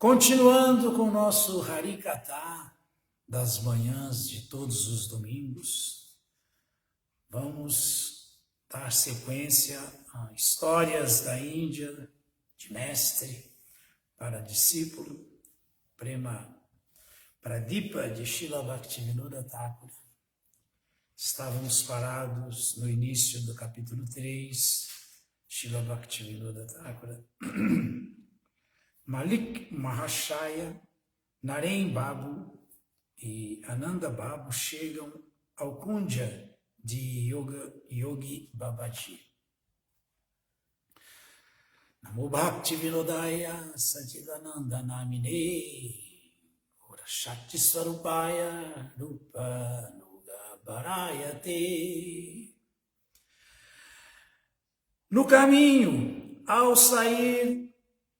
Continuando com o nosso Harikatha das manhãs de todos os domingos, vamos dar sequência a histórias da Índia, de mestre para discípulo, Prema Pradipa de Srila Bhaktivinoda Thakura. Estávamos parados no início do capítulo 3, Srila Bhaktivinoda Thakura. Malik Mahashaya, Naren Babu e Ananda Babu chegam ao Kunja de Yogi Babaji. Namo Bhakti Vinodaya Sachidananda Namine Ora Shakti Swarupaya Rupa Nuga Bharayate. No caminho, ao sair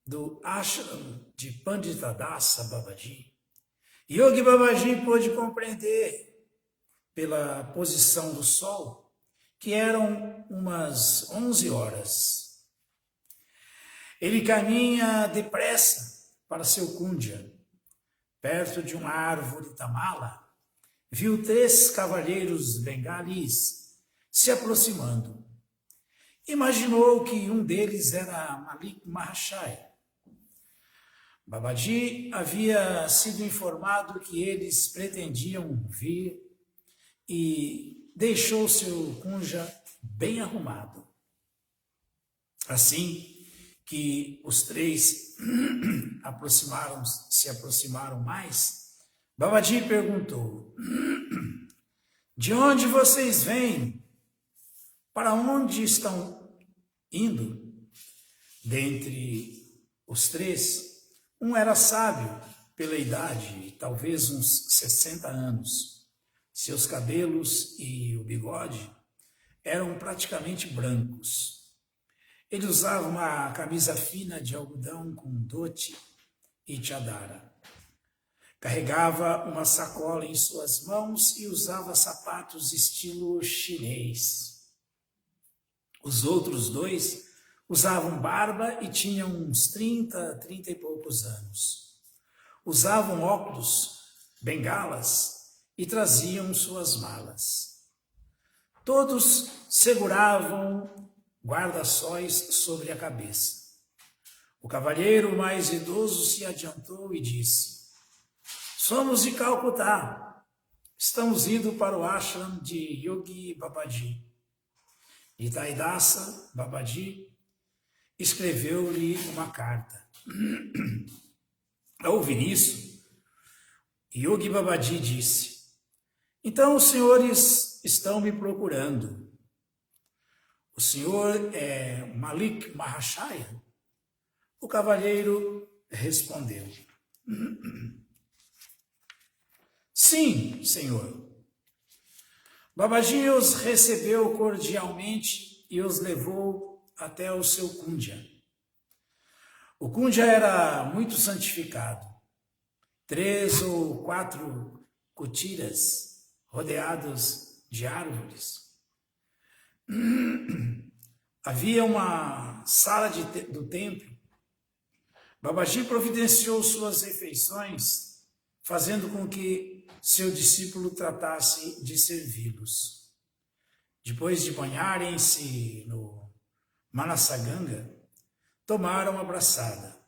do ashram de Panditadasa Babaji, Yogi Babaji pôde compreender, pela posição do sol, que eram umas 11 horas. Ele caminha depressa para seu kunja. Perto de uma árvore tamala, viu 3 cavalheiros bengalis se aproximando. Imaginou que um deles era Malik Mahashaya. Babaji havia sido informado que eles pretendiam vir e deixou seu kunja bem arrumado. Assim que os 3 se aproximaram mais, Babaji perguntou: de onde vocês vêm? Para onde estão indo? Dentre os 3, um era sábio pela idade, talvez uns 60 anos. Seus cabelos e o bigode eram praticamente brancos. Ele usava uma camisa fina de algodão com dhoti e chadara. Carregava uma sacola em suas mãos e usava sapatos estilo chinês. Os outros 2 usavam barba e tinham uns 30 e poucos anos. Usavam óculos, bengalas e traziam suas malas. Todos seguravam guarda-sóis sobre a cabeça. O cavalheiro mais idoso se adiantou e disse: somos de Calcutá. Estamos indo para o ashram de Yogi Babaji. Nitaidasa Babaji escreveu-lhe uma carta. Ao ouvir isso, Yogi Babaji disse: então os senhores estão me procurando. O senhor é Malik Mahashaya? O cavalheiro respondeu: sim, senhor. Babaji os recebeu cordialmente e os levou até o seu kunja. O kunja era muito santificado. 3 ou 4 kutiras rodeados de árvores. Havia uma sala do templo. Babaji providenciou suas refeições, fazendo com que seu discípulo tratasse de servi-los. Depois de banharem-se no Manasaganga, tomaram a braçada.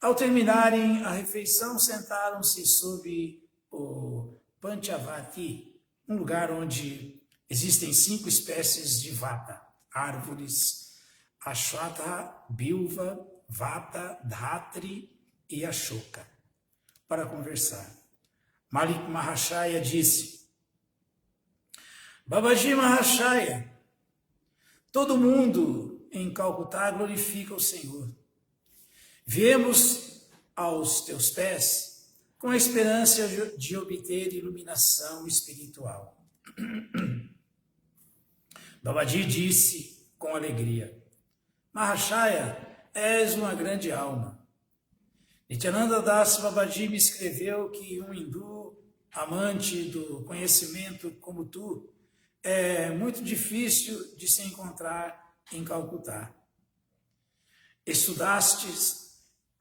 Ao terminarem a refeição, sentaram-se sob o Panchavati, um lugar onde existem 5 espécies de vata, árvores: Ashwatha, Bilva, Vata, Dhatri e Ashoka, para conversar. Malik Mahashaya disse: Babaji Mahashaya, todo mundo em Calcutá glorifica o Senhor. Viemos aos teus pés com a esperança de obter iluminação espiritual. Babaji disse com alegria: Mahashaya, és uma grande alma. Nityananda Das Babaji me escreveu que um hindu, amante do conhecimento como tu, é muito difícil de se encontrar em Calcutá. Estudastes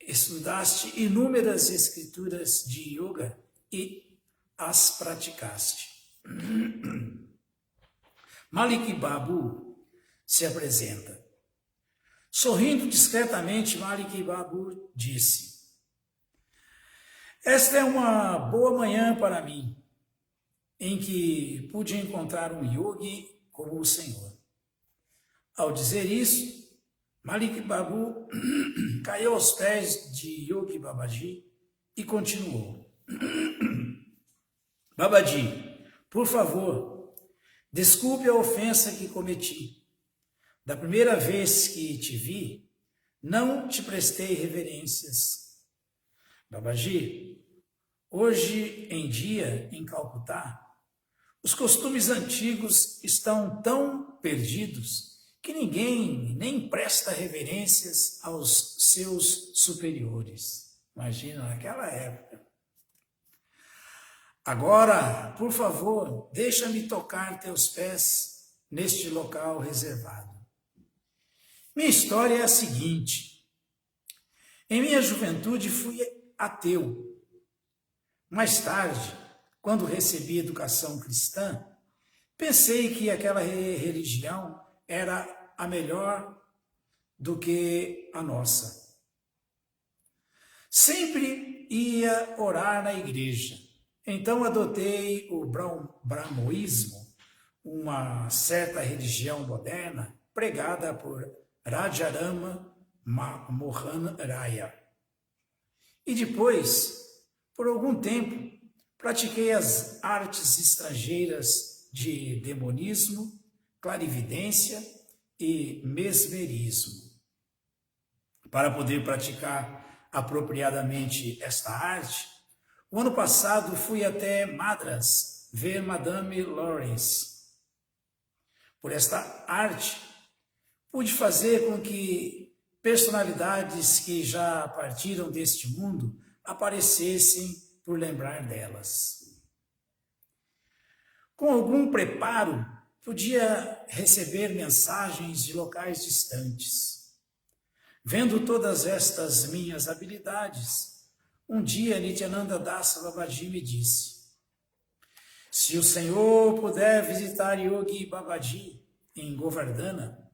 estudaste inúmeras escrituras de yoga e as praticaste. Malik Babu se apresenta. Sorrindo discretamente, Malik Babu disse: esta é uma boa manhã para mim, em que pude encontrar um yogi como o Senhor. Ao dizer isso, Malik Babu caiu aos pés de Yogi Babaji e continuou: Babaji, por favor, desculpe a ofensa que cometi. Da primeira vez que te vi, não te prestei reverências. Babaji, hoje em dia, em Calcutá, os costumes antigos estão tão perdidos que ninguém nem presta reverências aos seus superiores. Imagina, naquela época. Agora, por favor, deixa-me tocar teus pés neste local reservado. Minha história é a seguinte. Em minha juventude fui ateu. Mais tarde, quando recebi educação cristã, pensei que aquela religião era a melhor do que a nossa. Sempre ia orar na igreja. Então adotei o brahmoísmo, uma certa religião moderna pregada por Rajarama Mohan Raya. E depois, por algum tempo, pratiquei as artes estrangeiras de demonismo, clarividência e mesmerismo. Para poder praticar apropriadamente esta arte, o ano passado fui até Madras ver Madame Lawrence. Por esta arte, pude fazer com que personalidades que já partiram deste mundo aparecessem por lembrar delas. Com algum preparo, podia receber mensagens de locais distantes. Vendo todas estas minhas habilidades, um dia Nityananda Das Babaji me disse: se o Senhor puder visitar Yogi Babaji em Govardhana,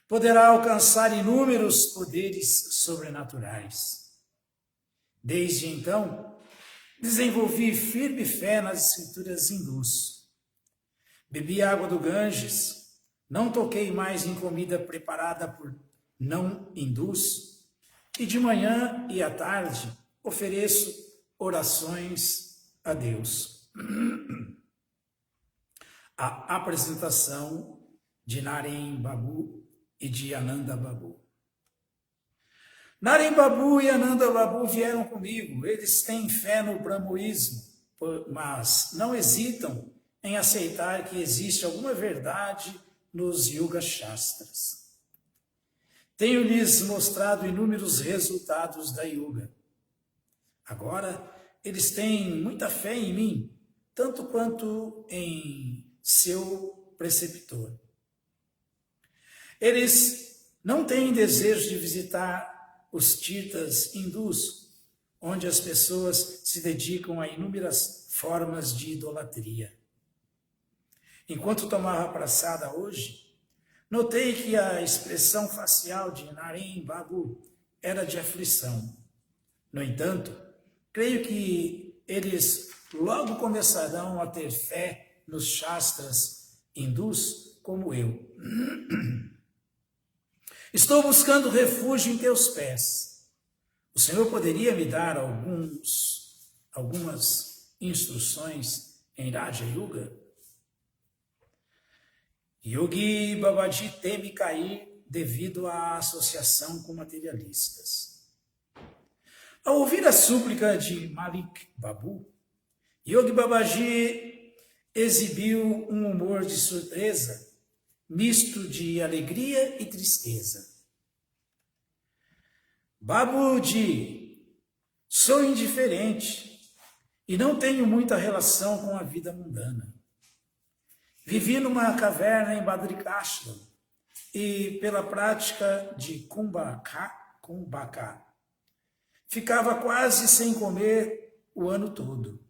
poderá alcançar inúmeros poderes sobrenaturais. Desde então, desenvolvi firme fé nas escrituras hindus. Bebi água do Ganges, não toquei mais em comida preparada por não hindus, e de manhã e à tarde ofereço orações a Deus. A apresentação de Naren Babu e de Ananda Babu. Naren Babu e Ananda Babu vieram comigo. Eles têm fé no brahmoísmo, mas não hesitam em aceitar que existe alguma verdade nos Yoga Shastras. Tenho-lhes mostrado inúmeros resultados da yoga. Agora, eles têm muita fé em mim, tanto quanto em seu preceptor. Eles não têm desejo de visitar os tirtas hindus, onde as pessoas se dedicam a inúmeras formas de idolatria. Enquanto tomava praçada hoje, notei que a expressão facial de Naren Babu era de aflição. No entanto, creio que eles logo começarão a ter fé nos shastras hindus como eu. Estou buscando refúgio em teus pés. O Senhor poderia me dar algumas instruções em Raja Yoga? Yogi Babaji teme cair devido à associação com materialistas. Ao ouvir a súplica de Malik Babu, Yogi Babaji exibiu um humor de surpresa, misto de alegria e tristeza. Babuji, sou indiferente e não tenho muita relação com a vida mundana. Vivi numa caverna em Badrikashram e pela prática de Kumbhaka, ficava quase sem comer o ano todo.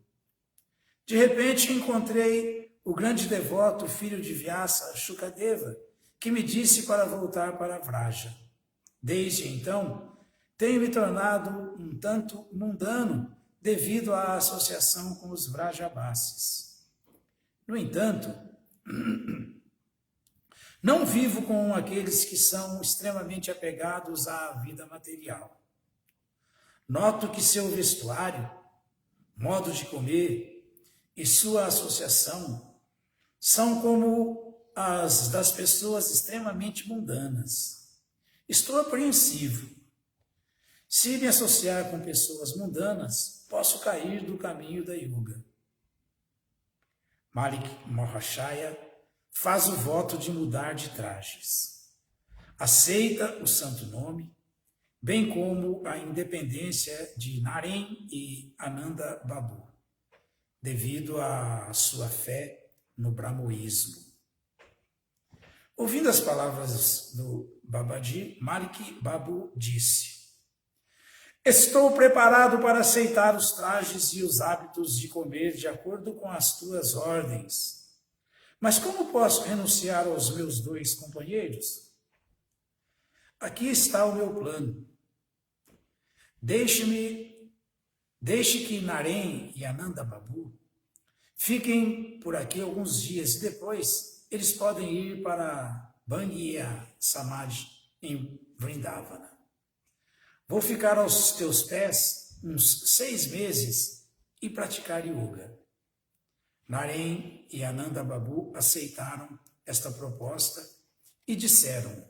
De repente encontrei o grande devoto, filho de Vyasa, Shukadeva, que me disse para voltar para Vraja. Desde então, tenho me tornado um tanto mundano devido à associação com os Vrajabasis. No entanto, não vivo com aqueles que são extremamente apegados à vida material. Noto que seu vestuário, modo de comer e sua associação são como as das pessoas extremamente mundanas. Estou apreensivo. Se me associar com pessoas mundanas, posso cair do caminho da yoga. Malik Mahashaya faz o voto de mudar de trajes. Aceita o santo nome, bem como a independência de Naren e Ananda Babu, devido à sua fé no brahmoísmo. Ouvindo as palavras do Babaji, Malik Babu disse: estou preparado para aceitar os trajes e os hábitos de comer de acordo com as tuas ordens. Mas como posso renunciar aos meus 2 companheiros? Aqui está o meu plano. Deixe que Naren e Ananda Babu fiquem por aqui alguns dias e depois eles podem ir para Bangya Samadhi em Vrindavana. Vou ficar aos teus pés uns 6 meses e praticar yoga. Naren e Ananda Babu aceitaram esta proposta e disseram: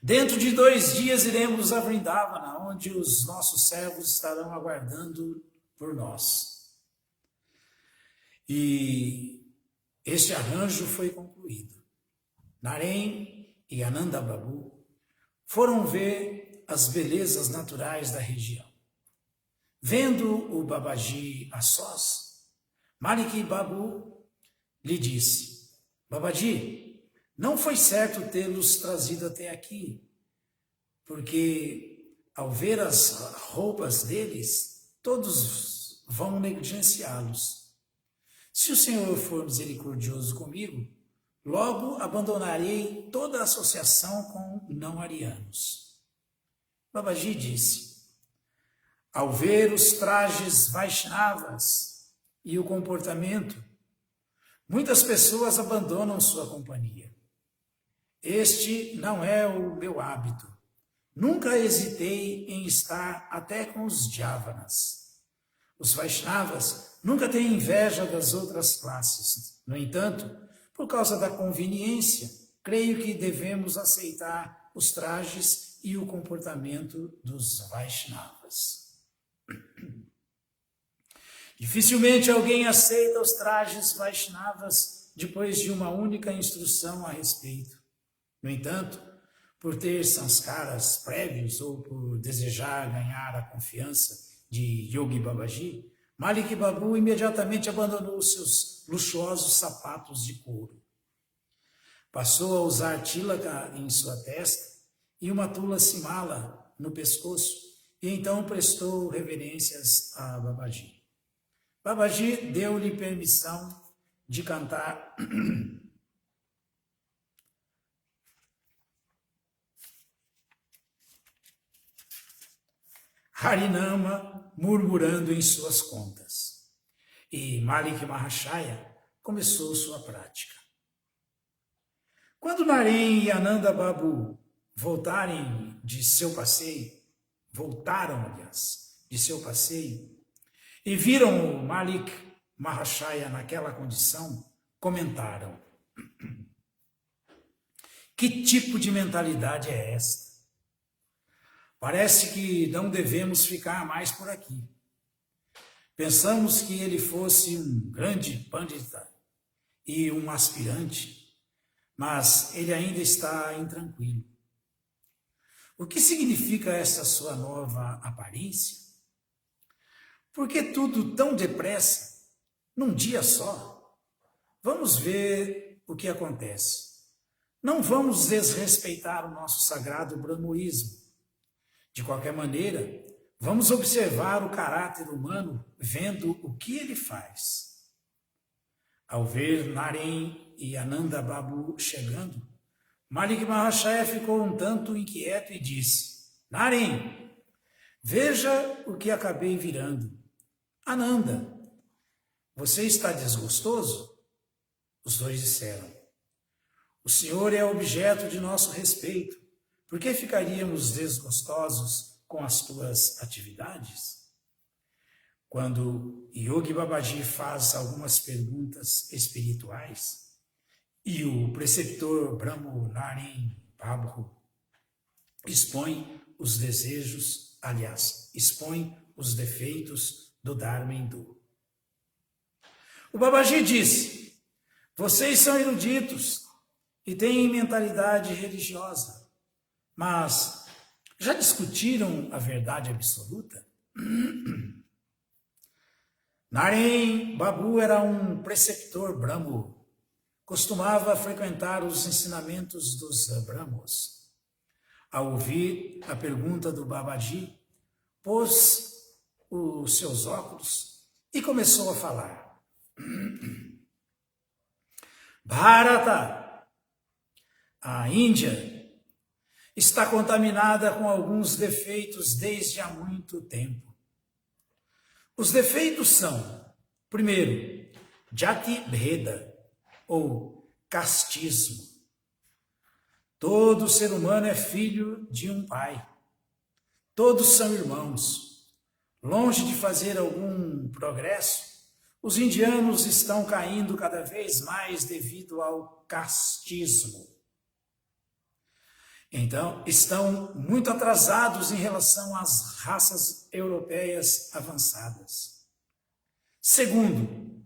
dentro de 2 dias iremos a Vrindavana, onde os nossos servos estarão aguardando por nós. E este arranjo foi concluído. Naren e Ananda Babu foram ver as belezas naturais da região. Vendo o Babaji a sós, Malik Babu lhe disse: Babaji, não foi certo tê-los trazido até aqui, porque ao ver as roupas deles, todos vão negligenciá-los. Se o Senhor for misericordioso comigo, logo abandonarei toda a associação com não-arianos. Babaji disse: ao ver os trajes Vaishnavas e o comportamento, muitas pessoas abandonam sua companhia. Este não é o meu hábito. Nunca hesitei em estar até com os Javanas. Os Vaishnavas nunca têm inveja das outras classes. No entanto, por causa da conveniência, creio que devemos aceitar os trajes e o comportamento dos Vaishnavas. Dificilmente alguém aceita os trajes Vaishnavas depois de uma única instrução a respeito. No entanto, por ter sanskaras prévios ou por desejar ganhar a confiança de Yogi Babaji, Malik Babu imediatamente abandonou seus luxuosos sapatos de couro. Passou a usar tilaka em sua testa e uma tulasi mala no pescoço, e então prestou reverências a Babaji. Babaji deu-lhe permissão de cantar Harinama, murmurando em suas contas. E Malik Mahashaya começou sua prática. Quando Naren e Ananda Babu voltaram de seu passeio, e viram o Malik Mahashaya naquela condição, comentaram: que tipo de mentalidade é esta? Parece que não devemos ficar mais por aqui. Pensamos que ele fosse um grande pandita e um aspirante, mas ele ainda está intranquilo. O que significa essa sua nova aparência? Por que tudo tão depressa, num dia só? Vamos ver o que acontece. Não vamos desrespeitar o nosso sagrado brahmoísmo. De qualquer maneira, vamos observar o caráter humano vendo o que ele faz. Ao ver Naren e Ananda Babu chegando, Malik Mahashaya ficou um tanto inquieto e disse: Naren, veja o que acabei virando. Ananda, você está desgostoso? Os dois disseram: o senhor é objeto de nosso respeito. Por que ficaríamos desgostosos com as tuas atividades? Quando Yogi Babaji faz algumas perguntas espirituais e o preceptor Brahmo Naren Babu expõe os desejos, aliás, expõe os defeitos do Dharma hindu. O Babaji disse: vocês são eruditos e têm mentalidade religiosa, mas já discutiram a verdade absoluta? Naren Babu era um preceptor Brahmo. Costumava frequentar os ensinamentos dos Brahmos. Ao ouvir a pergunta do Babaji, pôs os seus óculos e começou a falar. Bharata, a Índia, está contaminada com alguns defeitos desde há muito tempo. Os defeitos são, primeiro, Jati Bheda, ou castismo. Todo ser humano é filho de um pai. Todos são irmãos. Longe de fazer algum progresso, os indianos estão caindo cada vez mais devido ao castismo. Então, estão muito atrasados em relação às raças europeias avançadas. Segundo,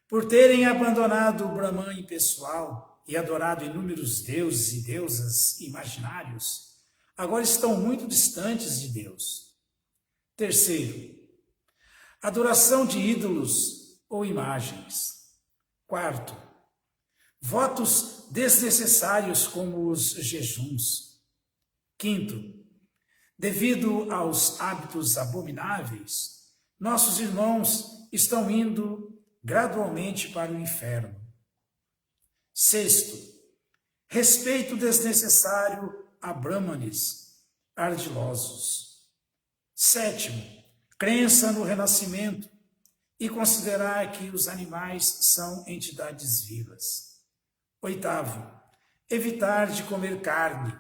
por terem abandonado o Brahman impessoal e adorado inúmeros deuses e deusas imaginários, agora estão muito distantes de Deus. Terceiro, adoração de ídolos ou imagens. Quarto, votos desnecessários como os jejuns. Quinto, devido aos hábitos abomináveis, nossos irmãos estão indo gradualmente para o inferno. Sexto, respeito desnecessário a brahmanes ardilosos. Sétimo, crença no renascimento e considerar que os animais são entidades vivas. Oitavo, evitar de comer carne.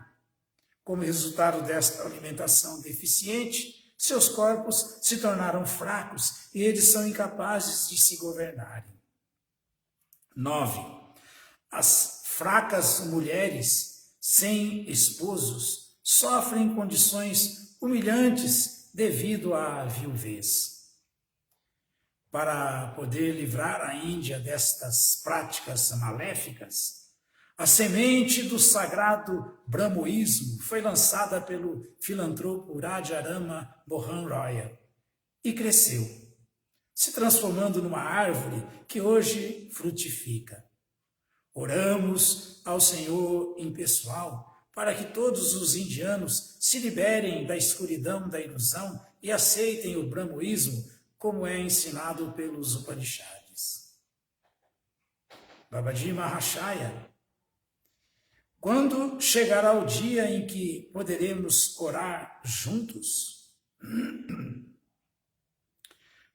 Como resultado desta alimentação deficiente, seus corpos se tornaram fracos e eles são incapazes de se governarem. 9. As fracas mulheres sem esposos sofrem condições humilhantes devido à viuvez. Para poder livrar a Índia destas práticas maléficas, a semente do sagrado brahmoísmo foi lançada pelo filantropo Rajarama Mohan Roy e cresceu, se transformando numa árvore que hoje frutifica. Oramos ao Senhor impessoal para que todos os indianos se liberem da escuridão da ilusão e aceitem o brahmoísmo como é ensinado pelos Upanishads. Babaji Mahashaya, quando chegará o dia em que poderemos orar juntos?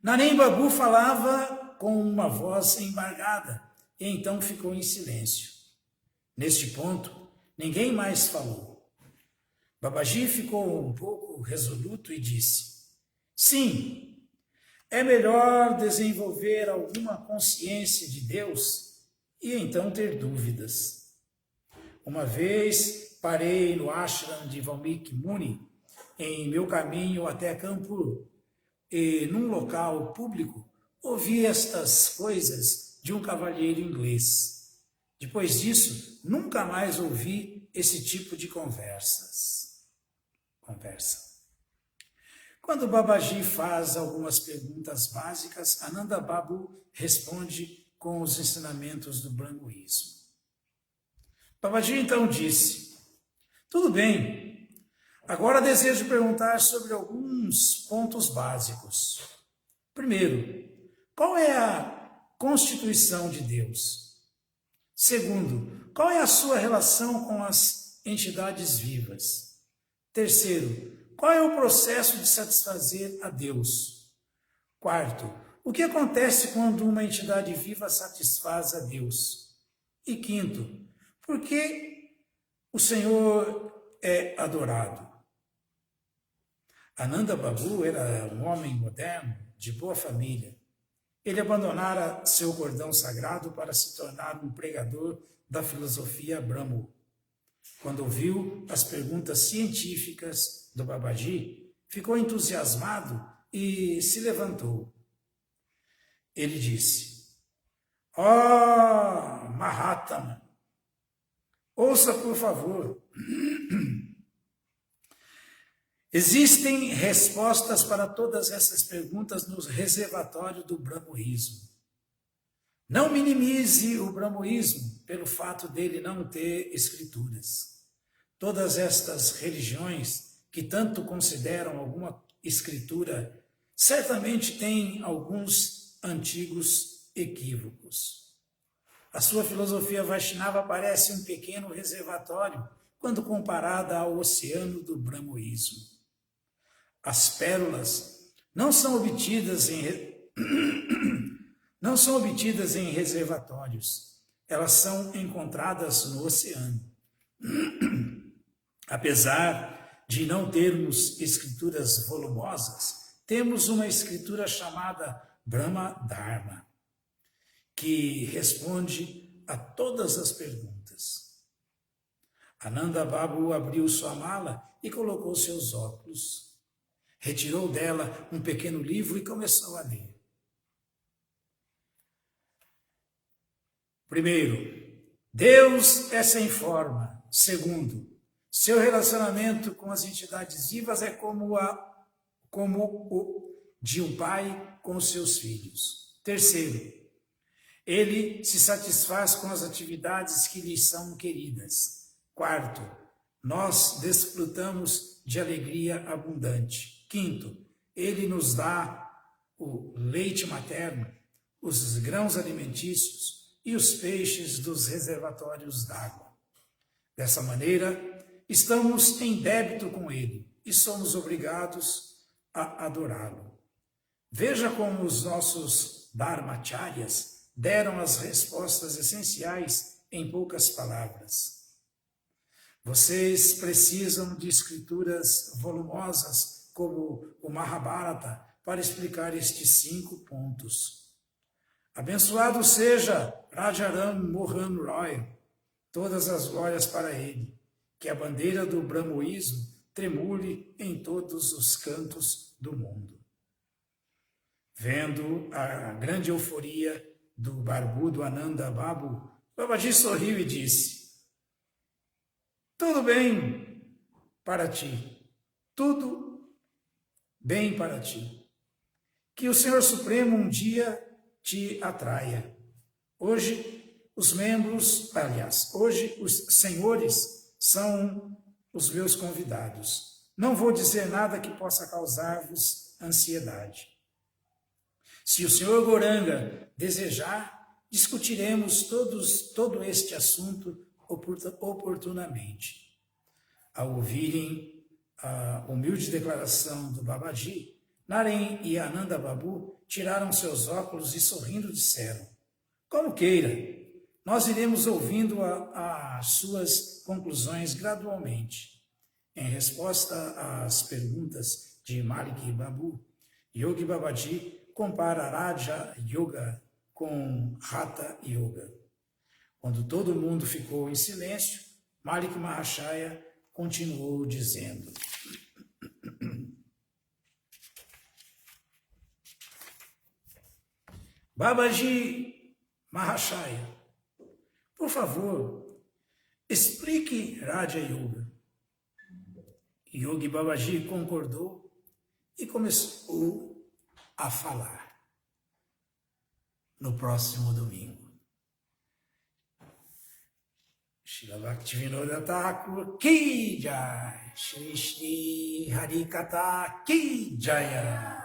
Naren Babu falava com uma voz embargada e então ficou em silêncio. Neste ponto, ninguém mais falou. Babaji ficou um pouco resoluto e disse: sim, é melhor desenvolver alguma consciência de Deus e então ter dúvidas. Uma vez parei no ashram de Valmiki Muni, em meu caminho até Kanpur, e num local público ouvi estas coisas de um cavalheiro inglês. Depois disso, nunca mais ouvi esse tipo de conversa. Quando Babaji faz algumas perguntas básicas, Ananda Babu responde com os ensinamentos do brahmoísmo. Babaji então disse: tudo bem, Agora desejo perguntar sobre alguns pontos básicos. Primeiro, qual é a constituição de Deus? Segundo, qual é a sua relação com as entidades vivas? Terceiro, qual é o processo de satisfazer a Deus? Quarto, o que acontece quando uma entidade viva satisfaz a Deus? E quinto, por que o Senhor é adorado? Ananda Babu era um homem moderno, de boa família. Ele abandonara seu cordão sagrado para se tornar um pregador da filosofia Brahmo. Quando ouviu as perguntas científicas do Babaji, ficou entusiasmado e se levantou. Ele disse: "Oh, Mahatma, ouça por favor. Existem respostas para todas essas perguntas no reservatório do brahmoísmo. Não minimize o brahmoísmo pelo fato dele não ter escrituras. Todas estas religiões que tanto consideram alguma escritura certamente têm alguns antigos equívocos. A sua filosofia Vaishnava parece um pequeno reservatório quando comparada ao oceano do brahmoísmo. As pérolas não são obtidas em reservatórios, elas são encontradas no oceano. Apesar de não termos escrituras volumosas, temos uma escritura chamada Brahma Dharma, que responde a todas as perguntas. Ananda Babu abriu sua mala e colocou seus óculos. Retirou dela um pequeno livro e começou a ler. Primeiro, Deus é sem forma. Segundo, seu relacionamento com as entidades vivas é como o de um pai com os seus filhos. Terceiro, ele se satisfaz com as atividades que lhe são queridas. Quarto, nós desfrutamos de alegria abundante. Quinto, ele nos dá o leite materno, os grãos alimentícios e os peixes dos reservatórios d'água. Dessa maneira, estamos em débito com ele e somos obrigados a adorá-lo. Veja como os nossos dharmacharyas deram as respostas essenciais em poucas palavras. Vocês precisam de escrituras volumosas como o Mahabharata para explicar estes 5 pontos. Abençoado seja Rajaram Mohan Roy, todas as glórias para ele, que a bandeira do brahmoísmo tremule em todos os cantos do mundo. Vendo a grande euforia do barbudo Ananda Babu, Babaji sorriu e disse: "Tudo bem para ti, tudo bem para ti. Que o Senhor Supremo um dia te atraia. Hoje os senhores são os meus convidados. Não vou dizer nada que possa causar-vos ansiedade. Se o senhor Goranga desejar, discutiremos todo este assunto oportunamente." Ao ouvirem a humilde declaração do Babaji, Naren e Ananda Babu tiraram seus óculos e sorrindo disseram: "Como queira, nós iremos ouvindo as suas conclusões gradualmente." Em resposta às perguntas de Malik Babu, Yogi Babaji compara Raja Yoga com Hatha Yoga. Quando todo mundo ficou em silêncio, Malik Mahashaya continuou dizendo: "Babaji Mahashaya, por favor, explique Raja Yoga." Yogi Babaji concordou e começou a falar. No próximo domingo. Srila Bhaktivinoda Thakur Ki Jai, Shri Shri Shri Hari Katha Ki Jaya.